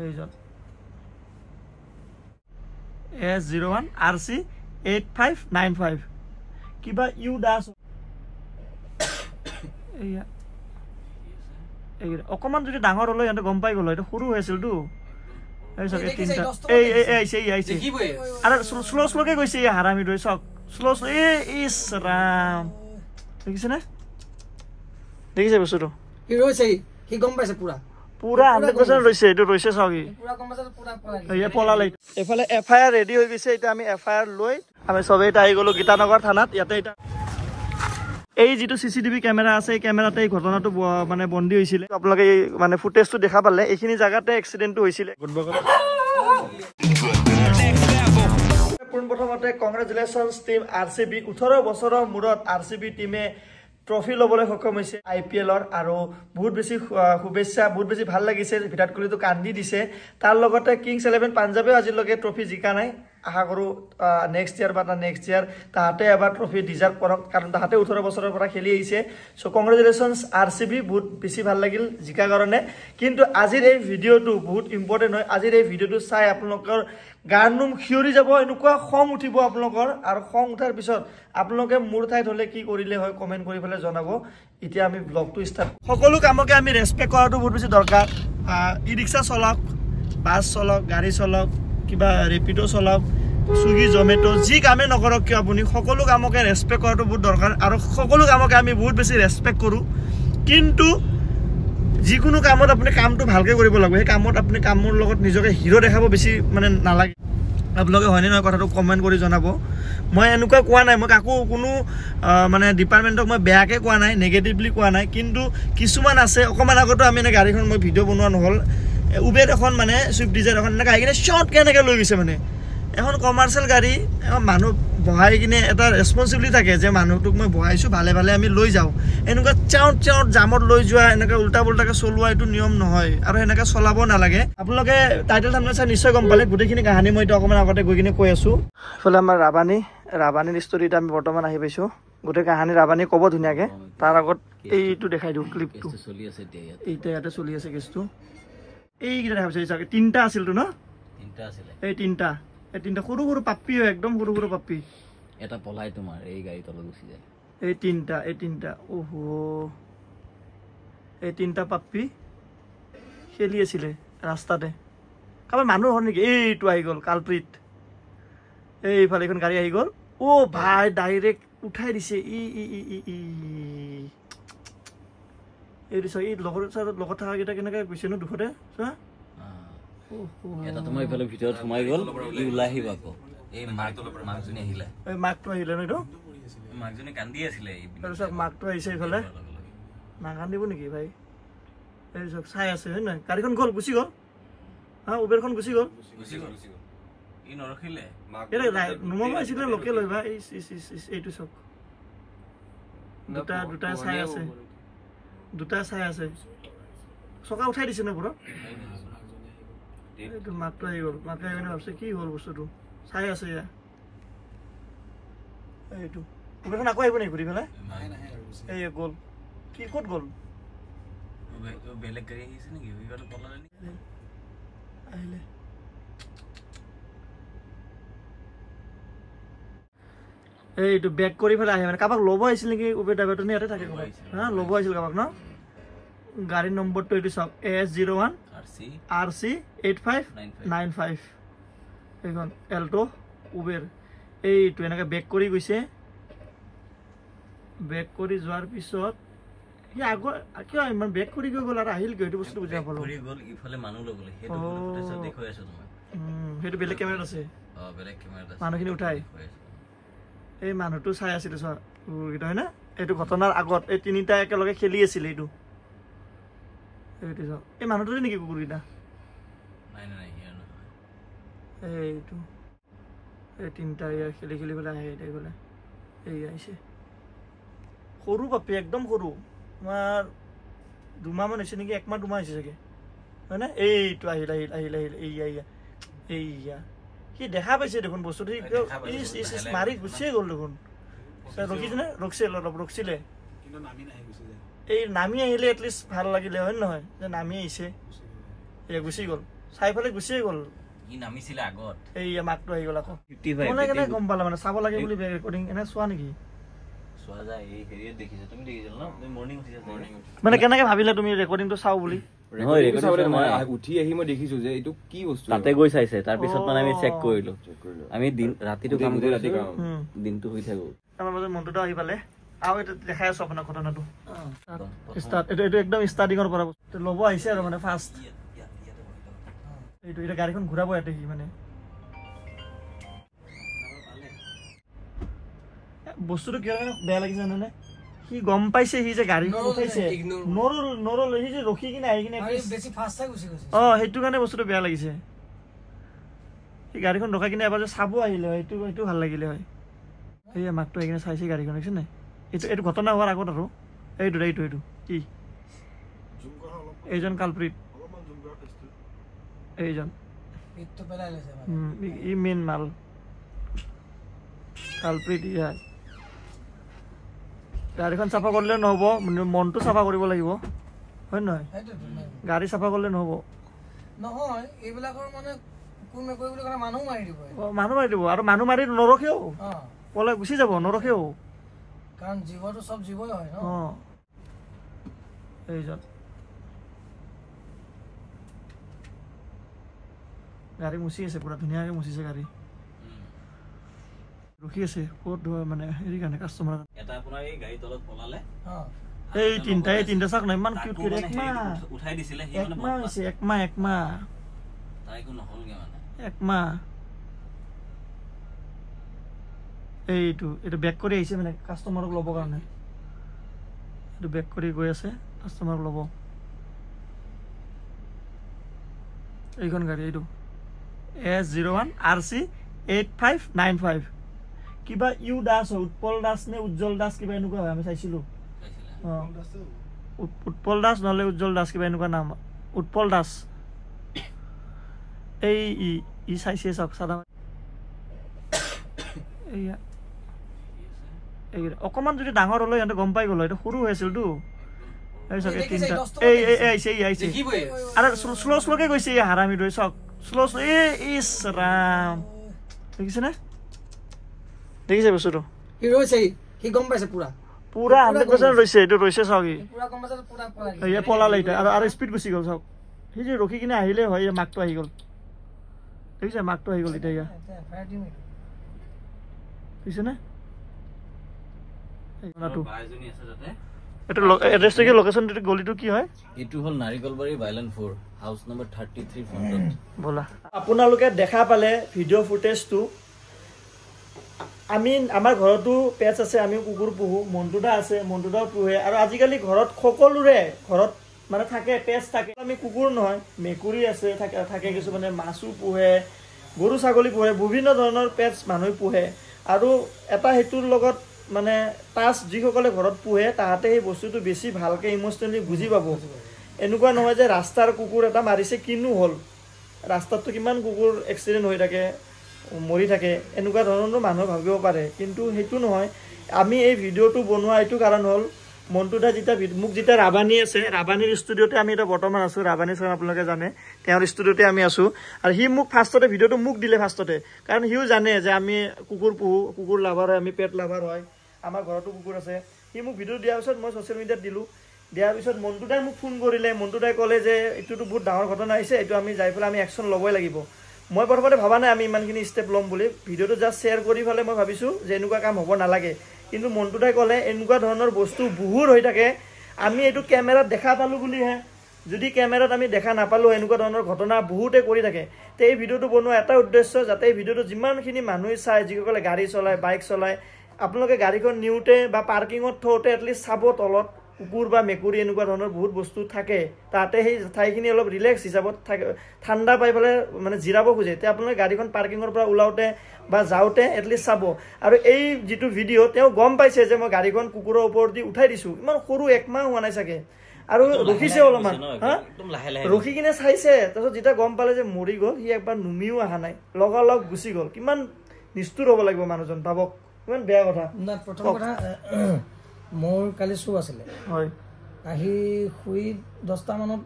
এইজন S01 RC 8595 কিবা U Das এইয়া এই অকমান যদি ডাঙৰ হলো এনে গম পাই গলো এটা সৰু হৈছিল তো এই সব তিনটা এই দেখিবই আরে স্লো কে কইছে এই হারামি দই সক স্লো ইস রাম দেখিছে না দেখিছে বস্তুটো কি রইছে কি গম পাইছে পুরা 100% রইছে এটো রইছে সগি পুরা গম পাইছে পুরা এই পলালে এফালে এফআইআর রেডি হৈ গৈছে এটা আমি এফআইআর লৈ আমি সবে এটা আই গলো গীতানগর থানাত ইয়াতে এটা এই যেটো সিসিটিভি ক্যামেরা আছে এই ক্যামেরাতে এই ঘটনাটো মানে বন্দী হৈছিল আপোনালোকে মানে ফুটেজটো দেখা পালে এইখিনি জায়গাতে এক্সিডেন্টটো হৈছিল প্ৰথমতে কংগ্ৰেচুলেশনস টিম আৰসিবি 18 বছৰৰ মূৰত আৰসিবি টিমে ট্ৰফি লবলৈ সক্ষম হৈছে আইপিএলৰ আৰু বহুত বেছি শুভেচ্ছা বহুত বেছি ভাল লাগিছে বিৰাট কোহলিটো কান্দি দিছে তাৰ লগতে কিংছ 11 পাঞ্জাবে আজিলৈকে ট্ৰফি জিকা নাই আশা কৰো নেক্সট ইয়াৰ বা নেক্সট ইয়াৰ তাহাতে এবাৰ ট্ৰফি ডিজাৰ্ভ কৰক কাৰণ তাহাতে 18 বছৰৰ পৰা খেলি আহিছে সো কংগ্ৰেচুলেশনস আৰসিবি বহুত বেছি ভাল লাগিল জিকা কাৰণে কিন্তু আজিৰ এই ভিডিওটো বহুত ইম্পৰ্টেন্ট হয় আজিৰ এই ভিডিওটো চাই আপোনালোকৰ গানুম খিয়ৰি যাব এনেকুৱা খং উঠিব আপোনালোকৰ আৰু খং উঠাৰ পিছত আপোনালোকে মোৰ ঠাইত হলে কি কৰিলে হয় কমেন্ট কৰি ফেলে জনাব এতিয়া আমি ব্লগটো ষ্টাৰ্ট সকলো কামকে আমি ৰেসপেক্ট কৰাটো বহুত বেছি দৰকাৰ ই ৰিক্সা চলাওক বাস চলাওক গাড়ী চলাওক কিবা ৰেপিডো চলাওক সুইগি জমেটো যি কামে নকৰক কি আপুনি সকলো কামকে ৰেসপেক্ট কৰাটো বহুত দৰকাৰ আৰু সকলো কামকে আমি বহুত বেছি ৰেসপেক্ট কৰো কিন্তু যিকোনো কামত আপুনি কামটো ভালকে কৰিব লাগিব এই কামত আপুনি কামৰ লগত নিজকে হিৰো দেখাব বেছি মানে নালাগে আপোনালোকে হয়নে নহয় কথাটো কমেন্ট কৰি জনাব মই এনেকুৱা কোৱা নাই মই কাকো কোনো মানে ডিপাৰ্টমেন্টক মই বেয়াকে কোৱা নাই নেগেটিভলি কোৱা নাই কিন্তু কিছুমান আছে অকমান আগতো আমি এনে গাড়ীখন মই ভিডিও বনোৱা নহল উবেৰ এখন মানে সুইফট ডিজায়াৰ এখন এনেকা আইকিনে শৰ্ট কেনেকে লৈ গৈছে মানে এখন কমাৰ্শিয়েল গাড়ী মানুহ বহাই কিনে এটা ৰেসপন্সিবিলিটি থাকে যে মানুহটোক মই বহাইছো ভালে ভালে আমি লৈ যাও এনেকুৱা চাউট জামত লৈ যোৱা এনেকা উল্টা পুল্টাকে চলোৱা এটো নিয়ম নহয় আৰু এনেকা চলাব নালাগে আপোনালোকে টাইটেল থাম্বনেল চাই নিশ্চয় গম পালে গোটেইখিনি কাহিনী মই অকমান আগতে গৈ কিনে কৈ আছো ফলে আমাৰ ৰাবানীৰ ষ্টৰীটা আমি বৰ্তমান আহি পাইছো গোটেই কাহিনী ৰাবানী ক'ব ধুনীয়াকে তাৰ আগত এইটো দেখাই দিও ক্লিপটো চলি আছে এইটা ইয়াতে চলি আছে কেছটো এইকিটা দেখা পাইছে চাগে তিনটা আছিল তো ন তিনটা আছিল এই তিনটা সৰু সৰু পাপ্পি একদম সৰু সৰু পাপ্পি এটা পলাই তোমাৰ এই গাড়ী তলত গুচি যায় এই তিনটা ওহো এই তিনটা পাপ্পি খেলি আছিল ৰাস্তাতে কাবাৰ মানুহ হল নেকি এইটো আহি গল কালপ্ৰিট এইফালে এখন গাড়ী আহি গল ও ভাই ডাইৰেক্ট উঠাই দিছে এই লগত থকা কেইটা কেনেকৈ গৈছে ন দুখতে চোৱা এটা তোমাৰ ইফালে ভিতৰত সোমাই গল ই ওলাই আহিব আকৌ এই মাকজনী আহিলে এই মাকটো আহিলে ন এইটো মাকজনী কান্দি আছিলে তাৰপিছত মাকটো আহিছে ইফালে নাকান্দিব নেকি ভাই এই চব চাই আছে হয় নহয় গাড়ীখন গল গুচি গল উবেৰখন গুচি গল ই নৰখিলে নুমাব আহিছিলে লোকেল হয় ভাই এইটো চব দুটা চাই আছে চকা উঠাই দিছে ন পুৰা এইটো মাকটো আহি গল মাকে আহি ভাবছে কি হল বস্তুটো চাই আছে ইয়া এইটো উবেৰখন আকৌ আহিব নেকি ঘূৰি পেলাই এই গল কি ক'ত গল বেলেগ গাড়ী আহিছে নেকি আহিলে এইটো বেক কৰি পেলাই আহে মানে কাবাক ল'ব আহিছিল নেকি উবেৰ ড্ৰাইভাৰটো নে ইয়াতে থাকে ল'ব আহিছিল কাবাক ন গাড়ীৰ নম্বৰটো এইটো চাওক AS01 RC 8595 এইখন এল্টো উবেৰ এইটো এনেকৈ বেক কৰি গৈছে বেক কৰি যোৱাৰ পিছত সি আগৰ কিয় ইমান বেক কৰি গৈ গ'ল আৰু আহিল কিয় এইটো বস্তু বুজি নাপালো সেইটো বেলেগ কেমেৰাত আছে মানুহখিনি উঠাই এই মানুহটো চাই আছিলে চোৱা কুকুৰকেইটা হয় না এইটো ঘটনাৰ আগত এই তিনিটা একেলগে খেলি আছিলে এইটো চাওক এই মানুহটো নেকি কুকুৰকেইটা এইটো এই তিনিটা খেলি পেলাই আহে এতিয়া গ'লে এই আহিছে সৰু পাপি একদম সৰু তোমাৰ 2 মাহমান হৈছে নেকি 1 মাহ 2 মাহ হৈছে চাগে হয় না এইটো আহিল এইয়া সি দেখা পাইছে দেখোন বস্তুটো মাৰি গুচিয়ে গ'ল দেখোন ৰখিছেনে ৰখিছিলে এই নামি আহিলে এটলিষ্ট ভাল লাগিলে হয় নহয় যে নামি আহিছে এয়া গুচি গ'ল চাইফালে গুচিয়ে গ'ল ই নামিছিলে আগত এই মাকটো আহি গ'ল আকৌ 55 কোনে কেনে গম পালা মানে চাব লাগে বুলি ৰেকৰ্ডিং এনে চোৱা নেকি চোৱা যায় এই হেৰিয়ে দেখিছা তুমি দেখিছিল ন তুমি মৰ্নিং উঠিছা মৰ্নিং মানে কেনেকে ভাবিলা তুমি ৰেকৰ্ডিংটো চাও বুলি নহয় ৰেকৰ্ডিং মই উঠি আহি মই দেখিছো যে এইটো কি বস্তু তাতে গৈ চাইছে তাৰ পিছত মানে আমি চেক কৰিলো আমি দিন ৰাতিটো কাম কৰি দিনটো হৈ থাকো আমাৰ মাজত মনটো আহি পালে আৰু এটা দেখাই আছো আপোনাৰ ঘটনাটো ষ্টাৰ্ট এইটো একদম ষ্টাৰ্টিঙৰ পৰা ল'ব আহিছে আৰু মানে ফাৰ্ষ্ট এইটো এটা গাড়ীখন ঘূৰাব ইয়াতে সি মানে বস্তুটো কিয় বেয়া লাগিছে জানানে সি গম পাইছে সি যে গাড়ীখন উঠাইছে নৰল সি যে ৰখি কিনে আহি কিনে সেইটো কাৰণে বস্তুটো বেয়া লাগিছে সি গাড়ীখন ৰখাই কিনে এবাৰ যে চাব আহিলে হয় সেইটো ভাল লাগিলে হয় সেয়া মাকটো আহি কিনে চাইছে গাড়ীখন দেখিছে নাই এইটো ঘটনা হোৱাৰ আগত আৰু এইটো কি এইজন কালপ্ৰিত এইজন ই মেইন মাল কালপ্ৰিত ইয়া গাড়ীখন চাফা কৰিলে নহ'ব মনটো চাফা কৰিব লাগিব হয় নহয় গাড়ী চাফা কৰিলে নহ'ব নহয় এইবিলাকৰ মানে মানুহ মাৰি দিব আৰু মানুহ মাৰি নৰখেও পলাই গুচি যাব নৰখেও কাৰণ জীৱটো চব জীৱই হয় ন এইজন গাড়ী মুচি আছে পুৰা ধুনীয়াকে মুচিছে গাড়ী ৰখি আছে ক'ত মানে হেৰি কাৰণে কাষ্টমাৰ এটা আপোনাৰ এই গাড়ী তলত পলালে এই তিনটা চাক নাই ইমান কিউট কিউট একমাহ উঠাই দিছিলে হি মানে একমাহ তাইকো নহলগে মানে একমাহ এইটো বেক কৰি আহিছে মানে কাষ্টমাৰক ল'ব কাৰণে এইটো বেক কৰি গৈ আছে কাষ্টমাৰক ল'ব এইখন গাড়ী এইটো S01 RC 8595 কিবা ইউ দাস উৎপল দাস নে উজ্জ্বল দাস কিবা এনেকুৱা হয় আমি চাইছিলো উৎপল দাস নহলে উজ্জ্বল দাস কিবা এনেকুৱা নাম উৎপল দাস এই ই চাইছে চাওক চাদা এইয়া অকমান যদি ডাঙৰ হলো সিহঁতে গম পাই গ'ল এইটো সৰু হৈ আছিলতো আৰু শ্ল'কে গৈছে হাৰামি ৰৈ চাওক শ্ল' ইছ ৰাম দেখিছেনে দেখিছে বস্তুটো সি ৰৈছে সি গম পাইছে পুৰা 100% ৰৈছে এইটো ৰৈছে চাওক সি পলালে এতিয়া আৰু স্পীড গুচি গ'ল চাওক সি যে ৰখি কিনে আহিলে হয় মাকটো আহি গ'ল দেখিছে মাকটো আহি গ'ল এতিয়া দেখিছেনে এইটো এড্ৰেছটো কি লোকেশ্যন গলিটো কি হয় এইটো হ'ল নাৰিকলবাৰী বাইলেন 4 হাউচ নম্বৰ 33 ফ্ৰণ্টত বলা আপোনালোকে দেখা পালে ভিডিঅ' ফুটেজটো আমাৰ ঘৰতো পেটছ আছে আমিও কুকুৰ পুহো মন্টুদা আছে মন্টুদাও পোহে আৰু আজিকালি ঘৰত সকলোৰে ঘৰত মানে থাকে পেটছ থাকে আমি কুকুৰ নহয় মেকুৰী আছে থাকে কিছুমানে মাছো পোহে গৰু ছাগলী পোহে বিভিন্ন ধৰণৰ পেটছ মানুহে পোহে আৰু এটা হেতুৰ লগত মানে টাচ যিসকলে ঘৰত পোহে তাহাঁতে সেই বস্তুটো বেছি ভালকৈ ইম'চনেলি বুজি পাব এনেকুৱা নহয় যে ৰাস্তাৰ কুকুৰ এটা মাৰিছে কিনো হ'ল ৰাস্তাততো কিমান কুকুৰ এক্সিডেণ্ট হৈ থাকে মৰি থাকে এনেকুৱা ধৰণৰ মানুহে ভাবিব পাৰে কিন্তু সেইটো নহয় আমি এই ভিডিঅ'টো বনোৱা এইটো কাৰণ হ'ল মন্টুদা যেতিয়া ৰাবানী আছে ৰাবানীৰ ষ্টুডিঅ'তে আমি এতিয়া বৰ্তমান আছোঁ ৰাবানী ছাৰ আপোনালোকে জানে তেওঁৰ ষ্টুডিঅ'তে আমি আছোঁ আৰু সি মোক ফাৰ্ষ্টতে ভিডিঅ'টো মোক দিলে ফাৰ্ষ্টতে কাৰণ সিও জানে যে আমি কুকুৰ পুহোঁ কুকুৰ লাভাৰ হয় আমি পেট লাভাৰ হয় আমাৰ ঘৰতো কুকুৰ আছে সি মোক ভিডিঅ' দিয়াৰ পিছত মই ছ'চিয়েল মিডিয়াত দিলোঁ দিয়াৰ পিছত মন্টুদাই মোক ফোন কৰিলে মন্টুদাই ক'লে যে এইটোতো বহুত ডাঙৰ ঘটনা আহিছে এইটো আমি যাই পেলাই আমি একশ্যন ল'বই লাগিব মই প্ৰথমতে ভবা নাই আমি ইমানখিনি ষ্টেপ ল'ম বুলি ভিডিঅ'টো জাষ্ট শ্বেয়াৰ কৰি পেলাই মই ভাবিছোঁ যে এনেকুৱা কাম হ'ব নালাগে কিন্তু মন্টুদাই ক'লে এনেকুৱা ধৰণৰ বস্তু বহুত হৈ থাকে আমি এইটো কেমেৰাত দেখা পালোঁ বুলিহে যদি কেমেৰাত আমি দেখা নাপালোঁ এনেকুৱা ধৰণৰ ঘটনা বহুতে কৰি থাকে তো এই ভিডিঅ'টো বনোৱা এটা উদ্দেশ্য যাতে এই ভিডিঅ'টো যিমানখিনি মানুহে চায় যিসকলে গাড়ী চলায় বাইক চলায় আপোনালোকে গাড়ীখন নিওঁতে বা পাৰ্কিঙত থওঁতে এটলিষ্ট চাব তলত কুকুৰ বা মেকুৰী এনেকুৱা ধৰণৰ বহুত বস্তু থাকে তাতে সেই ঠাইখিনি অলপ ৰিলেক্স হিচাপত থাকে ঠাণ্ডা পাই পেলাই মানে জিৰাব খোজে তেতিয়া আপোনালোকে গাড়ীখন পাৰ্কিঙৰ পৰা ওলাওঁতে বা যাওঁতে এটলিষ্ট চাব আৰু এই যিটো ভিডিঅ' তেওঁ গম পাইছে যে মই গাড়ীখন কুকুৰৰ ওপৰত দি উঠাই দিছোঁ ইমান সৰু একমাহ হোৱা নাই চাগে আৰু ৰখিছে অলপমান ৰখি কিনে চাইছে তাৰপিছত যেতিয়া গম পালে যে মৰি গ'ল সি একবাৰ নুমিও অহা নাই লগালগ গুচি গ'ল কিমান নিষ্ঠুৰ হ'ব লাগিব মানুহজন ভাবক কিমান বেয়া কথা প্ৰথম কথা মোৰ কালি শ্ব' আছিলে আহি শুই 10টা মানত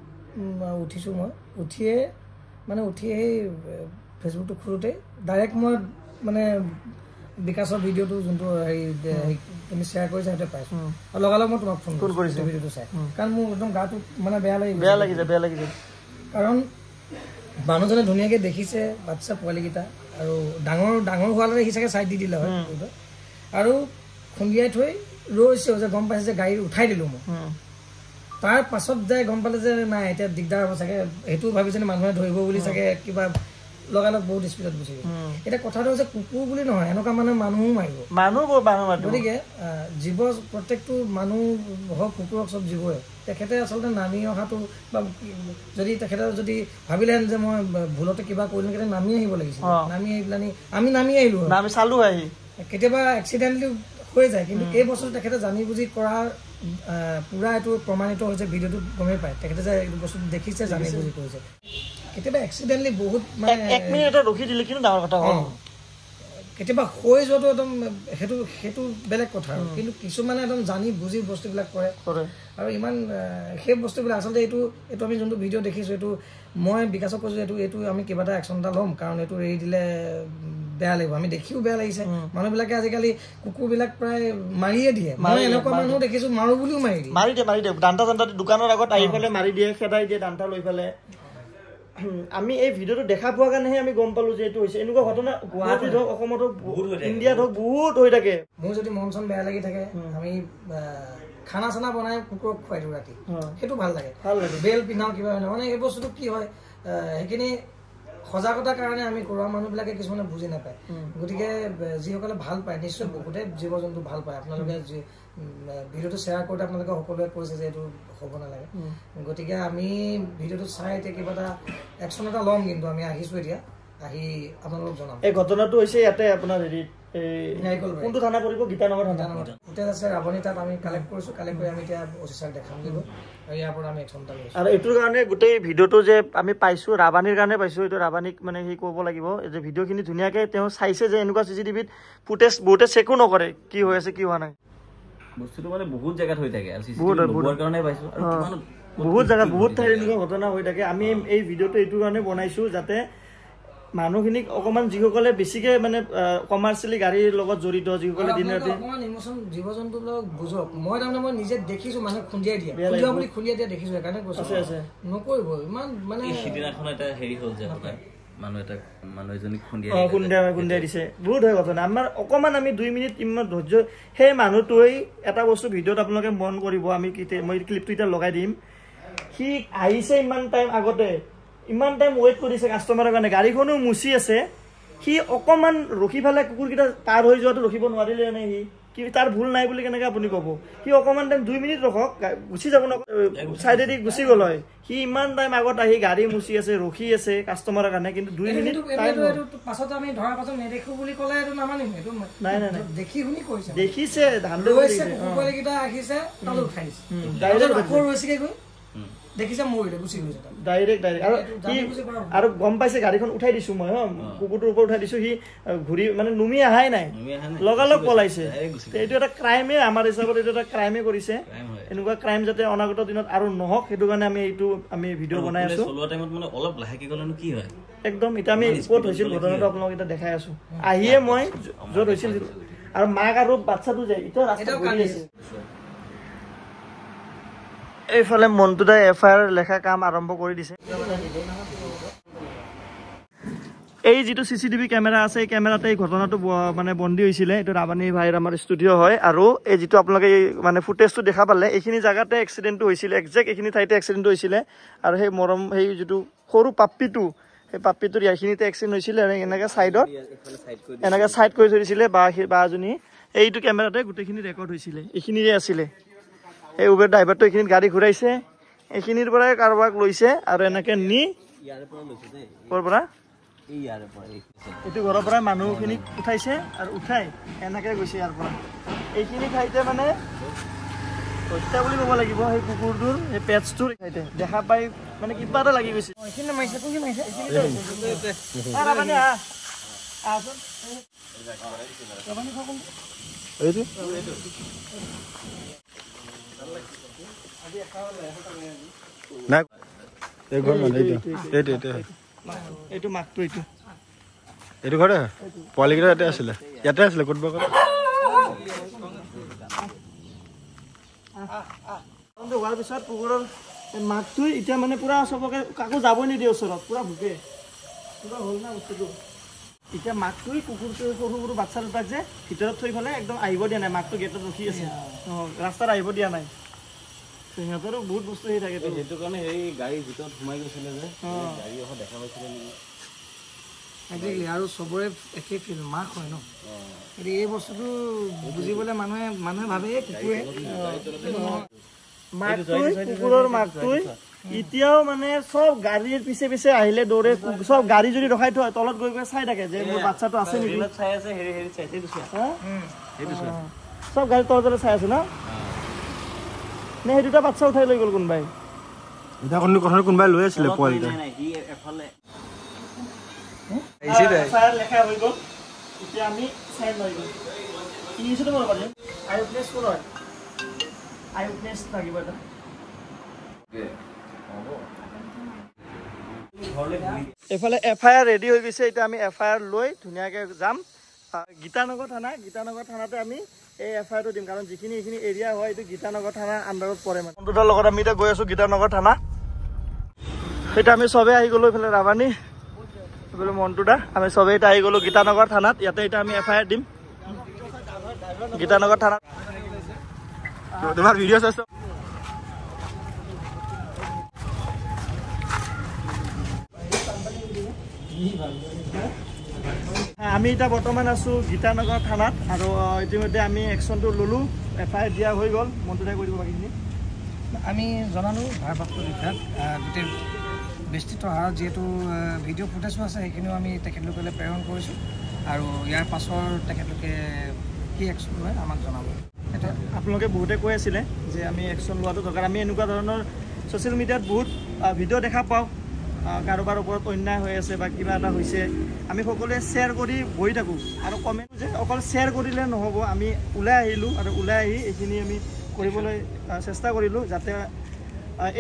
উঠিছোঁ মই উঠিয়ে মানে উঠি সেই ফেচবুকটো খোলোতে ডাইৰেক্ট মই মানে বিকাশৰ ভিডিঅ'টো যোনটো হেৰি তুমি শ্বেয়াৰ কৰিছা সেইটো পাইছো আৰু লগালগ মই তোমাক ফোন কৰিছো ভিডিঅ'টো চাই কাৰণ মোৰ একদম গাটো মানে বেয়া লাগিছে কাৰণ মানুহজনে ধুনীয়াকে দেখিছে বাচ্চা পোৱালিকেইটা আৰু ডাঙৰ হোৱালে দেখি চাগে চাইড দি দিলে হয় আৰু খুন্দিয়াই থৈ ৰৈছে যে গম পাইছে যে গাড়ী উঠাই দিলো মই তাৰ পাছত যাই গম পালে যে নাই এতিয়া দিগদাৰ হ'ব চাগে সেইটো ভাবিছে মানুহে ধৰিব বুলি চাগে কিবা লগালগ বহুত স্পীডত গুচি গ'ল এতিয়া কথাটো হৈছে কুকুৰ বুলি নহয় এনেকুৱা মানে মানুহো মাৰিব গতিকে জীৱ প্ৰত্যেকটো মানুহ হওক কুকুৰ হওক চব জীৱই তেখেতে আচলতে নামি অহাটো বা যদি তেখেতে যদি ভাবিলেহেঁতেন যে মই ভুলতে কিবা কৰিলোঁ তেখেতে নামি আহিব লাগিছিল নামি আহি পেলাই আমি নামি আহিলোঁ আমি চালো আহি কেতিয়াবা এক্সিডেণ্টলি হৈ যায় কিন্তু এই বস্তুটো তেখেতে জানি বুজি কৰা পুৰা এইটো প্ৰমাণিত হৈছে ভিডিঅ'টোত গমেই পায় তেখেতে যে এইটো বস্তু দেখিছে জানি বুজি কৰিছে কেতিয়াবা এক্সিডেণ্টলি বহুত মানে 1 মিনিটত ৰখি দিলে কিন্তু ডাঙৰ কথা হ'ল কেতিয়াবা হৈ যোৱাটো একদম সেইটো বেলেগ কথা কিন্তু কিছুমানে একদম জানি বুজি বস্তুবিলাক কৰে আৰু ইমান সেই বস্তুবিলাক আচলতে এইটো আমি যোনটো ভিডিঅ' দেখিছোঁ এইটো মই বিকাশক কৈছোঁ এইটো আমি কিবা এটা একশ্যন এটা ল'ম কাৰণ এইটো এৰি দিলে বেয়া লাগিব আমি দেখিও বেয়া লাগিছে মানুহবিলাকে আজিকালি কুকুৰবিলাক প্ৰায় মাৰিয়ে দিয়ে মই এনেকুৱা মানুহ দেখিছোঁ মাৰো বুলিও মাৰি দিয়ে দান্তা দোকানৰ আগত আহি পেলাই মাৰি দিয়ে খেদাই দিয়ে দান্তা লৈ পেলাই আমি এই ভিডিঅ'টো দেখা পোৱা কাৰণেহে আমি গম পালো যে এইটো হৈছে এনেকুৱা ঘটনা গুৱাহাটীত হওক অসমত হওক ইণ্ডিয়াত হওক বহুত হৈ থাকে মোৰ যদি মন চন বেয়া লাগি থাকে আমি খানা চানা বনাই কুকুৰক খুৱাই দিওঁ ৰাতি সেইটো ভাল লাগে বেল পিন্ধাও কিবা মানে এই বস্তুটো কি হয় সেইখিনি সজাগতাৰ কাৰণে আমি কৰোৱা মানুহবিলাকে কিছুমানে বুজি নাপায় গতিকে যিসকলে ভাল পায় নিশ্চয় বহুতে জীৱ জন্তু ভাল পায় আপোনালোকে ভিডিঅ'টো শ্বেয়াৰ কৰোঁতে আপোনালোকে সকলোৱে কৈছে যে এইটো হ'ব নালাগে গতিকে আমি ভিডিঅ'টো চাই এতিয়া কিবা এটা একশ্যন এটা ল'ম কিন্তু আমি আহিছোঁ এতিয়া আহি আপোনালোকক জনাম এই ঘটনাটো হৈছে ইয়াতে আপোনাৰ হেৰিত কোনটো থানা পৰিব গীতানগৰ থানা ফুটেজ আছে ৰাৱণী তাত আমি কালেক্ট কৰিছোঁ কালেক্ট কৰি আমি এতিয়া অফিচাৰক দেখাম দিব আৰু ইয়াৰ পৰা আমি একশ্যন এটা লৈছোঁ আৰু এইটোৰ কাৰণে গোটেই ভিডিঅ'টো যে আমি পাইছোঁ ৰাৱানীৰ কাৰণে পাইছোঁ এইটো ৰাৱানীক মানে সেই ক'ব লাগিব যে ভিডিঅ'খিনি ধুনীয়াকৈ তেওঁ চাইছে যে এনেকুৱা CCTVত ফুটেজ বহুতে চেকো নকৰে কি হৈ আছে কি হোৱা নাই বস্তুটো মানে বহুত জেগাত হৈ থাকে আৰু CCTV কাৰণে পাইছোঁ আৰু বহুত জেগাত বহুত ঠাইত এনেকুৱা ঘটনা হৈ থাকে আমি এই ভিডিঅ'টো এইটো কাৰণে বনাইছোঁ যাতে মানুহখিনিক অকমান যিসকলে বেছিকে মানে কমাৰ্চিয়েলি গাড়ীৰ লগত জড়িত যিসকলে দিন ৰাতি অকমান ইমোচন জীৱ জন্তুবিলাক বুজক মই তাৰমানে মই নিজে দেখিছোঁ মানুহে খুন্দিয়াই দিয়া দেখিছোঁ সেইকাৰণে কৈছোঁ নকৰিব ইমান মানে সিদিনাখন এটা হেৰি হ'ল যে মানুহ এজনীক খুন্দিয়াই দিছে বহুত হয় ঘটনা আমাৰ অকমান আমি 2 মিনিট ইমান ধৈৰ্য সেই মানুহটোৱে এটা বস্তু ভিডিঅ'ত আপোনালোকে মন কৰিব আমি মই ক্লিপটো এতিয়া লগাই দিম সি আহিছে ইমান টাইম আগতে ইমান টাইম ৱেইট কৰিছে কাষ্টমাৰৰ কাৰণে গাড়ীখনো মুচি আছে সি অকমান ৰখি পেলাই কুকুৰকেইটা পাৰ হৈ যোৱাটো ৰখিব নোৱাৰিলে নে সি তাৰ ভুল নাই বুলি কেনেকৈ আপুনি ক'ব সি অকমান টাইম 2 মিনিট ৰখক গুচি যাব ন চাইডেদি গুচি গ'ল হয় সি ইমান টাইম আগত আহি গাড়ী মুচি আছে ৰখি আছে কাষ্টমাৰৰ কাৰণে কিন্তু 2 মিনিট পাছত আমি ধৰাৰ পাছত নেদেখো বুলি ক'লে এইটো নামানিম এইটো নাই দেখি শুনি কৈছে দেখিছে কুকুৰকেইটা আহিছে তালৈ উঠাইছে ডাইৰেক্ট ৰৈছেগৈ গৈ দেখিছে মৰিলে গুচি গৈছে ডাইৰেক্ট আৰু গম পাইছে গাড়ীখন উঠাই দিছোঁ মই কুকুৰটোৰ ওপৰত উঠাই দিছোঁ সি ঘূৰি মানে নুমি অহাই নাই লগালগ পলাইছে এইটো এটা ক্ৰাইমে আমাৰ হিচাপত এইটো এটা ক্ৰাইমে কৰিছে এনেকুৱা ক্ৰাইম যাতে অনাগত দিনত আৰু নহওক সেইটো কাৰণে আমি ভিডিঅ' বনাই আছোঁ একদম এতিয়া আমি ক'ত হৈছিল ঘটনাটো আপোনালোক এতিয়া দেখাই আছোঁ আহিয়ে মই য'ত হৈছিল আৰু মাক আৰু বাচ্ছাটো যায় এতিয়া ৰাস্তাত ঘূৰি আছে এইফালে মন্টুদাই FIR লেখা কাম আৰম্ভ কৰি দিছে এই যিটো CCTV কেমেৰা আছে এই কেমেৰাতে এই ঘটনাটো মানে বন্দী হৈছিলে এইটো ৰাৱানী ভাইৰ আমাৰ ষ্টুডিঅ' হয় আৰু এই যিটো আপোনালোকে মানে ফুটেজটো দেখা পালে এইখিনি জেগাতে এক্সিডেণ্টটো হৈছিলে একজেক্ট এইখিনি ঠাইতে এক্সিডেণ্টটো হৈছিলে আৰু সেই মৰম সেই যিটো সৰু পাপ্পিটো সেই পাপ্পিটোৰ এইখিনিতে এক্সিডেণ্ট হৈছিলে আৰু এনেকৈ চাইডত এনেকৈ চাইড কৰি থৈ দিছিলে বাজনী এইটো কেমেৰাতে গোটেইখিনি ৰেকৰ্ড হৈছিলে এইখিনিৰে আছিলে এই উবেৰ ড্ৰাইভাৰটো এইখিনিত গাড়ী ঘূৰাইছে এইখিনিৰ পৰাই কাৰোবাক লৈছে আৰু এনেকৈ নি ক'ৰ পৰা এইটো ঘৰৰ পৰাই মানুহখিনিক উঠাইছে আৰু উঠাই এনেকৈ গৈছে ইয়াৰ পৰা এইখিনি ঠাইতে মানে হত্যা বুলি ক'ব লাগিব সেই কুকুৰটোৰ সেই পেটছটোৰ ঠাইতে দেখা পাই মানে কিবা এটা লাগি গৈছে এইটো মাকটো এইটো ঘৰে পোৱালিকেইটা ইয়াতে আছিলে ক'ত বা হোৱাৰ পিছত কুকুৰৰ মাকটো এতিয়া মানে পুৰা চবকে কাকো যাবই নিদিয়ে ওচৰত পুৰা ভোকে পুৰা হ'ল না বস্তুটো এতিয়া মাকটোৱে কুকুৰটো সৰু সৰু বাচ্চা দুটাক যে ভিতৰত থৈ পেলাই একদম আহিব দিয়া নাই মাকটো গেটত ৰখি আছে ৰাস্তাত আহিব দিয়া নাই সিহঁতৰো বহুত বস্তু সেই থাকে সেইটো কাৰণে সেই গাড়ীৰ ভিতৰত সোমাই গৈছিলে যে গাড়ী অহা দেখা পাইছিলে নেকি একজেক্টলি আৰু চবৰে একে ফিল মাক হয় ন গতিকে এই বস্তুটো বুজিবলৈ মানুহে ভাবে কুকুৰে কুকুৰৰ মাকটোৱে এতিয়াও মানে চব গাড়ীৰ পিছে পিছে আহিলে দৌৰে চব গাড়ী যদি ৰখাই থয় তলত গৈ গৈ চাই থাকে যে মোৰ বাচ্চাটো আছে নেকি চব গাড়ী তলত তলত চাই আছে ন নে সেই দুটা বাচ্চা উঠাই লৈ গ'ল কোনোবাই এতিয়া কথাটো কোনোবাই লৈ আছিলে পোৱালিটা লেখা হৈ গ'ল এতিয়া আমি চাইন লৈ গ'ল ইংলিছতো মই পাৰিম আই উইটনেছ কোন হয় আই উইটনেছ লাগিব এটা এফালে FIR ৰেডি হৈ গৈছে এতিয়া আমি FIR লৈ ধুনীয়াকৈ যাম গীতানগৰ থানাতে আমি এই FIRটো দিম কাৰণ যিখিনি এইখিনি এৰিয়া হয় এইটো গীতানগৰ থানাৰ আণ্ডাৰত পৰে মানে বন্ধুতৰ লগত আমি এতিয়া গৈ আছোঁ গীতানগৰ থানা এতিয়া আমি চবেই আহি গ'লোঁ এইফালে ৰাবানী এইফালে মন্টুদা আমি চবেই এতিয়া আহি গ'লোঁ গীতানগৰ থানাত ইয়াতে এতিয়া আমি FIR দিম গীতানগৰ থানাত তোমাৰ ভিডিঅ' চাইছ আমি এতিয়া বৰ্তমান আছোঁ গীতানগৰ থানাত আৰু ইতিমধ্যে আমি একশ্যনটো ল'লোঁ FIR দিয়া হৈ গ'ল মন্টুদাই কৈ দিব বাকীখিনি আমি জনালোঁ ভাৰপ্ৰাপ্ত বিষয়াক গোটেই বিস্তৃত হাৰত যিহেতু ভিডিঅ' ফুটেজো আছে সেইখিনিও আমি তেখেতলোকলৈ প্ৰেৰণ কৰিছোঁ আৰু ইয়াৰ পাছৰ তেখেতলোকে কি একশ্যন লয় আমাক জনাব এতিয়া আপোনালোকে বহুতে কৈ আছিলে যে আমি একশ্যন লোৱাটো দৰকাৰ আমি এনেকুৱা ধৰণৰ ছ'চিয়েল মিডিয়াত বহুত ভিডিঅ' দেখা পাওঁ কাৰোবাৰ ওপৰত অন্যায় হৈ আছে বা কিবা এটা হৈছে আমি সকলোৱে শ্বেয়াৰ কৰি বহি থাকোঁ আৰু কমেণ্ট যে অকল শ্বেয়াৰ কৰিলে নহ'ব আমি ওলাই আহিলোঁ আৰু ওলাই আহি এইখিনি আমি কৰিবলৈ চেষ্টা কৰিলোঁ যাতে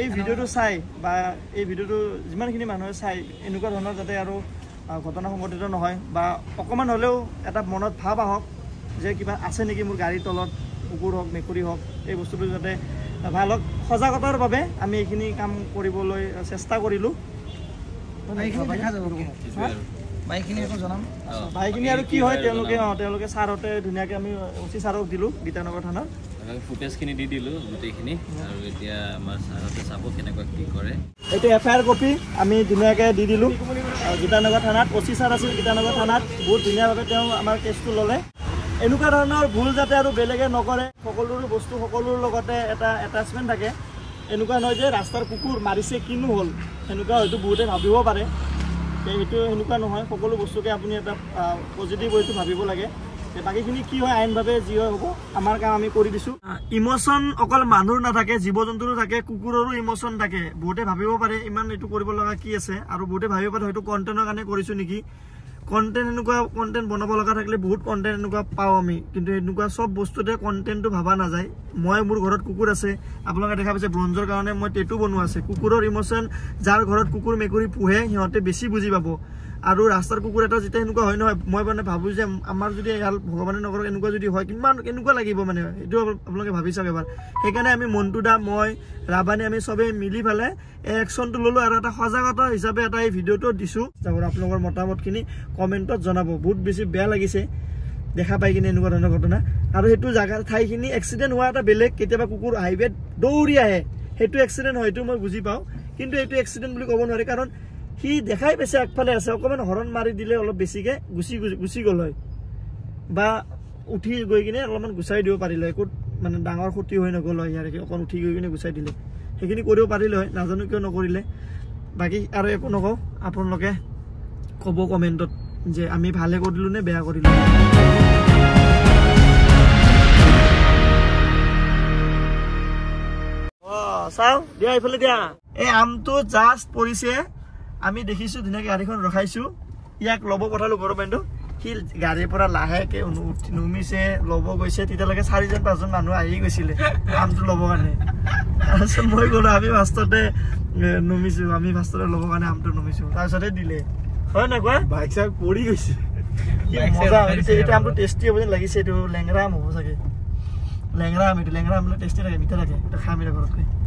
এই ভিডিঅ'টো চাই বা এই ভিডিঅ'টো যিমানখিনি মানুহে চাই এনেকুৱা ধৰণৰ যাতে আৰু ঘটনা সংঘটিত নহয় বা অকণমান হ'লেও এটা মনত ভাৱ আহক যে কিবা আছে নেকি মোৰ গাড়ীৰ তলত কুকুৰ হওক মেকুৰী হওক এই বস্তুটো যাতে ভাল হওক সজাগতাৰ বাবে আমি এইখিনি কাম কৰিবলৈ চেষ্টা কৰিলোঁ বাইকখিনি আকৌ জনাম বাইকখিনি আৰু কি হয় তেওঁলোকে ছাৰহঁতে ধুনীয়াকৈ আমি OC ছাৰক দিলোঁ গীতানগৰ থানাত ফুটেজখিনি দি দিলোঁ গোটেইখিনি আৰু এতিয়া আমাৰ ছাৰহঁতে চাব কেনেকুৱা কি কৰে এইটো FIR কপি আমি ধুনীয়াকৈ দি দিলোঁ গীতানগৰ থানাত OC ছাৰ আছিল গীতানগৰ থানাত বহুত ধুনীয়াভাৱে তেওঁ আমাৰ কেছটো ল'লে এনেকুৱা ধৰণৰ ভুল যাতে আৰু বেলেগে নকৰে সকলোৰে বস্তু সকলোৰ লগতে এটা এটাচমেণ্ট থাকে এনেকুৱা নহয় যে ৰাস্তাৰ কুকুৰ মাৰিছে কিনো হ'ল সেনেকুৱা হয়তো বহুতে ভাবিব পাৰে সেইটো সেনেকুৱা নহয় সকলো বস্তুকে আপুনি এটা পজিটিভ ৱেটো ভাবিব লাগে বাকীখিনি কি হয় আইনভাৱে যি হয় হ'ব আমাৰ কাম আমি কৰি দিছোঁ ইম'চন অকল মানুহৰ নাথাকে জীৱ জন্তুৰো থাকে কুকুৰৰো ইম'চন থাকে বহুতে ভাবিব পাৰে ইমান এইটো কৰিব লগা কি আছে আৰু বহুতে ভাবিব পাৰে হয়তো কণ্টেণ্টৰ কাৰণে কৰিছোঁ নেকি কণ্টেণ্ট এনেকুৱা কণ্টেণ্ট বনাব লগা থাকিলে বহুত কণ্টেণ্ট এনেকুৱা পাওঁ আমি কিন্তু এনেকুৱা চব বস্তুতে কণ্টেণ্টটো ভাবা নাযায় মই মোৰ ঘৰত কুকুৰ আছে আপোনালোকে দেখা পাইছে ব্ৰঞ্জৰ কাৰণে মই টেটু বনোৱা আছে কুকুৰৰ ইম'চন যাৰ ঘৰত কুকুৰ মেকুৰী পোহে সিহঁতে বেছি বুজি পাব আৰু ৰাস্তাৰ কুকুৰ এটা যেতিয়া এনেকুৱা হয় নহয় মই মানে ভাবোঁ যে আমাৰ যদি এহাল ভগৱানে নকৰক এনেকুৱা যদি হয় কিমান কেনেকুৱা লাগিব মানে এইটো আপোনালোকে ভাবি চাওক এবাৰ সেইকাৰণে আমি মন্টুদা মই ৰাবানী আমি চবেই মিলি পেলাই এই একশ্যনটো ল'লোঁ আৰু এটা সজাগতা হিচাপে এটা এই ভিডিঅ'টো দিছোঁ আপোনালোকৰ মতামতখিনি কমেণ্টত জনাব বহুত বেছি বেয়া লাগিছে দেখা পাই কিনে এনেকুৱা ধৰণৰ ঘটনা আৰু সেইটো জেগাৰ ঠাইখিনি এক্সিডেণ্ট হোৱা এটা বেলেগ কেতিয়াবা কুকুৰ হাইৱেত দৌৰি আহে সেইটো এক্সিডেণ্ট হয়তো মই বুজি পাওঁ কিন্তু এইটো এক্সিডেণ্ট বুলি ক'ব নোৱাৰি কাৰণ সি দেখাই পাইছে আগফালে আছে অকণমান হৰণ মাৰি দিলে অলপ বেছিকৈ গুচি গ'ল হয় বা উঠি গৈ কিনে অলপমান গুচাই দিব পাৰিলে একো মানে ডাঙৰ ক্ষতি হৈ নগ'ল হয় ইয়াৰে অকণ উঠি গৈ কিনে গুচাই দিলে সেইখিনি কৰিব পাৰিলে হয় নাজানো কিয় নকৰিলে বাকী আৰু একো নকওঁ আপোনালোকে ক'ব কমেণ্টত যে আমি ভালে কৰিলোঁ নে বেয়া কৰিলোঁ চাওঁ দিয়া এইফালে দিয়া এই আমটো জাষ্ট পৰিছে আমি দেখিছোঁ ধুনীয়াকৈ গাড়ীখন ৰখাইছোঁ ইয়াক ল'ব পঠালোঁ গভৰ্ণমেণ্টক সি গাড়ীৰ পৰা লাহেকৈ নুমিছে ল'ব গৈছে তেতিয়ালৈকে 4-5জন মানুহ আহি গৈছিলে আমটো ল'বৰ কাৰণে তাৰপিছত মই গ'লোঁ আমি ফাৰ্ষ্টতে নমিছো আমি ফাৰ্ষ্টতে ল'ব কাৰণে আমটো নমিছো তাৰপিছতে দিলে হয় না কোৱা বাইক চাইক পৰি গৈছে মজা হৈছে এইটো আমটো টেষ্টি হ'ব যেন লাগিছে এইটো লেংৰা আম হ'ব চাগে লেংৰা আম এইটো লেংৰা আমটো টেষ্টি লাগে মিঠা লাগে এইটো খাম এতিয়া ঘৰত গৈ